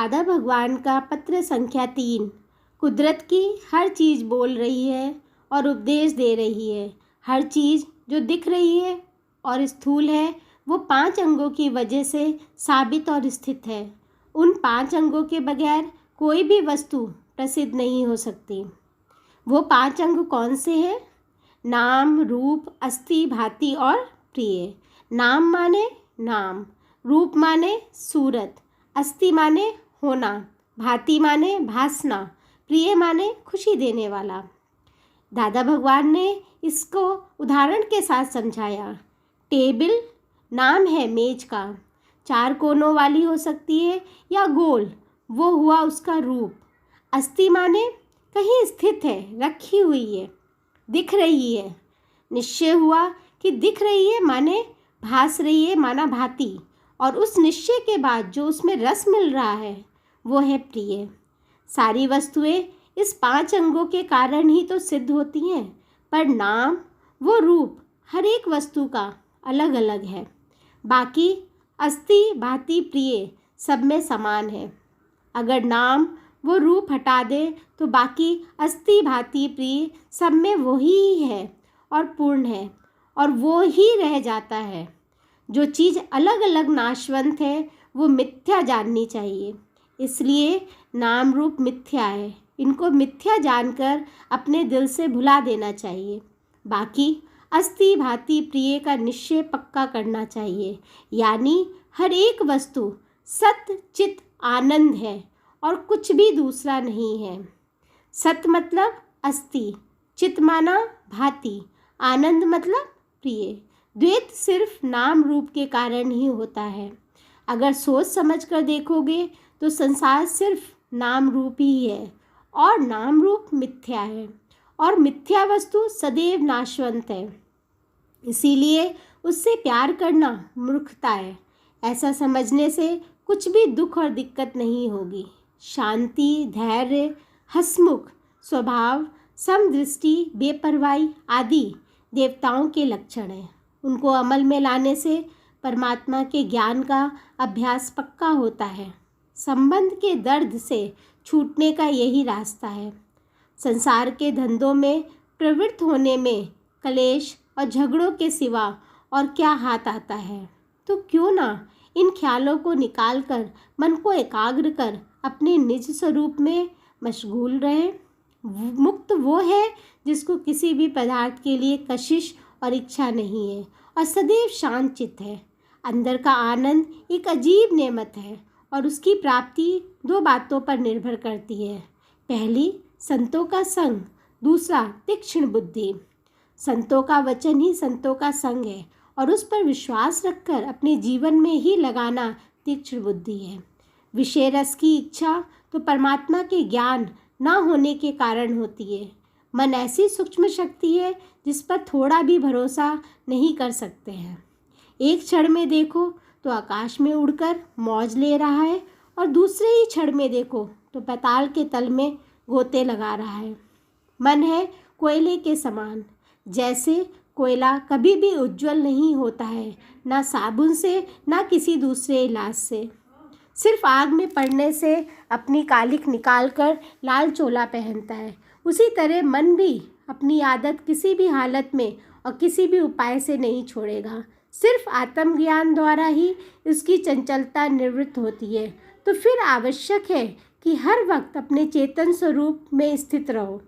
दादा भगवान का पत्र संख्या 3। कुदरत की हर चीज़ बोल रही है और उपदेश दे रही है। हर चीज़ जो दिख रही है और स्थूल है वो 5 अंगों की वजह से साबित और स्थित है। उन 5 अंगों के बगैर कोई भी वस्तु प्रसिद्ध नहीं हो सकती। वो 5 अंग कौन से हैं? नाम, रूप, अस्थि, भांति और प्रिय। नाम माने नाम, रूप माने सूरत, अस्थि माने होना, भांति माने भासना, प्रिय माने खुशी देने वाला। दादा भगवान ने इसको उदाहरण के साथ समझाया। टेबल नाम है मेज का, 4 कोनों वाली हो सकती है या गोल, वो हुआ उसका रूप। अस्थि माने कहीं स्थित है, रखी हुई है, दिख रही है। निश्चय हुआ कि दिख रही है माने भास रही है माना भांति, और उस निश्चय के बाद जो उसमें रस मिल रहा है वो है प्रिय। सारी वस्तुएं इस 5 अंगों के कारण ही तो सिद्ध होती हैं, पर नाम वो रूप हर एक वस्तु का अलग अलग है। बाकी अस्थि, भांति, प्रिय सब में समान है। अगर नाम वो रूप हटा दे तो बाकी अस्थि, भांति, प्रिय सब में वही है और पूर्ण है, और वो ही रह जाता है। जो चीज़ अलग अलग नाशवंत है वो मिथ्या जाननी चाहिए। इसलिए नाम रूप मिथ्या है, इनको मिथ्या जानकर अपने दिल से भुला देना चाहिए। बाकी अस्थि, भांति, प्रिय का निश्चय पक्का करना चाहिए। यानी हर एक वस्तु सत्य, चित, आनंद है और कुछ भी दूसरा नहीं है। सत्य मतलब अस्थि, चित माना भांति, आनंद मतलब प्रिय। द्वैत सिर्फ नाम रूप के कारण ही होता है। अगर सोच समझ कर देखोगे तो संसार सिर्फ नाम रूप ही है, और नाम रूप मिथ्या है, और मिथ्या वस्तु सदैव नाशवंत है। इसीलिए उससे प्यार करना मूर्खता है। ऐसा समझने से कुछ भी दुख और दिक्कत नहीं होगी। शांति, धैर्य, हंसमुख स्वभाव, समदृष्टि, बेपरवाही आदि देवताओं के लक्षण हैं। उनको अमल में लाने से परमात्मा के ज्ञान का अभ्यास पक्का होता है। संबंध के दर्द से छूटने का यही रास्ता है। संसार के धंधों में प्रवृत्त होने में कलेश और झगड़ों के सिवा और क्या हाथ आता है? तो क्यों ना इन ख्यालों को निकाल कर मन को एकाग्र कर अपने निज स्वरूप में मशगूल रहे। मुक्त वो है जिसको किसी भी पदार्थ के लिए कशिश और इच्छा नहीं है, और सदैव शांत चित्त है। अंदर का आनंद एक अजीब नेमत है, और उसकी प्राप्ति 2 बातों पर निर्भर करती है। पहली संतों का संग, दूसरा तीक्ष्ण बुद्धि। संतों का वचन ही संतों का संग है, और उस पर विश्वास रखकर अपने जीवन में ही लगाना तीक्ष्ण बुद्धि है। विषय रस की इच्छा तो परमात्मा के ज्ञान ना होने के कारण होती है। मन ऐसी सूक्ष्म शक्ति है जिस पर थोड़ा भी भरोसा नहीं कर सकते हैं। एक क्षण में देखो तो आकाश में उड़कर मौज ले रहा है, और दूसरे ही क्षण में देखो तो पाताल के तल में गोते लगा रहा है। मन है कोयले के समान। जैसे कोयला कभी भी उज्जवल नहीं होता है, ना साबुन से ना किसी दूसरे इलाज से। सिर्फ आग में पड़ने से अपनी कालिख निकालकर लाल चोला पहनता है। उसी तरह मन भी अपनी आदत किसी भी हालत में और किसी भी उपाय से नहीं छोड़ेगा। सिर्फ आत्मज्ञान द्वारा ही इसकी चंचलता निवृत्त होती है। तो फिर आवश्यक है कि हर वक्त अपने चेतन स्वरूप में स्थित रहो।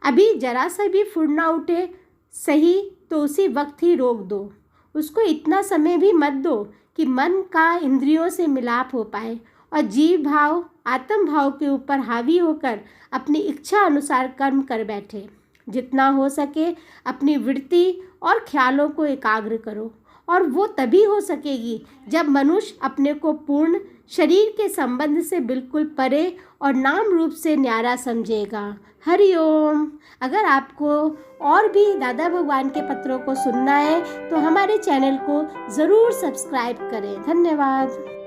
अभी जरा सा भी फुर्ना उठे सही तो उसी वक्त ही रोक दो। उसको इतना समय भी मत दो कि मन का इंद्रियों से मिलाप हो पाए और जीव भाव आत्म भाव के ऊपर हावी होकर अपनी इच्छा अनुसार कर्म कर बैठे। जितना हो सके अपनी वृत्ति और ख्यालों को एकाग्र करो, और वो तभी हो सकेगी जब मनुष्य अपने को पूर्ण शरीर के संबंध से बिल्कुल परे और नाम रूप से न्यारा समझेगा। हरि ओम। अगर आपको और भी दादा भगवान के पत्रों को सुनना है तो हमारे चैनल को ज़रूर सब्सक्राइब करें। धन्यवाद।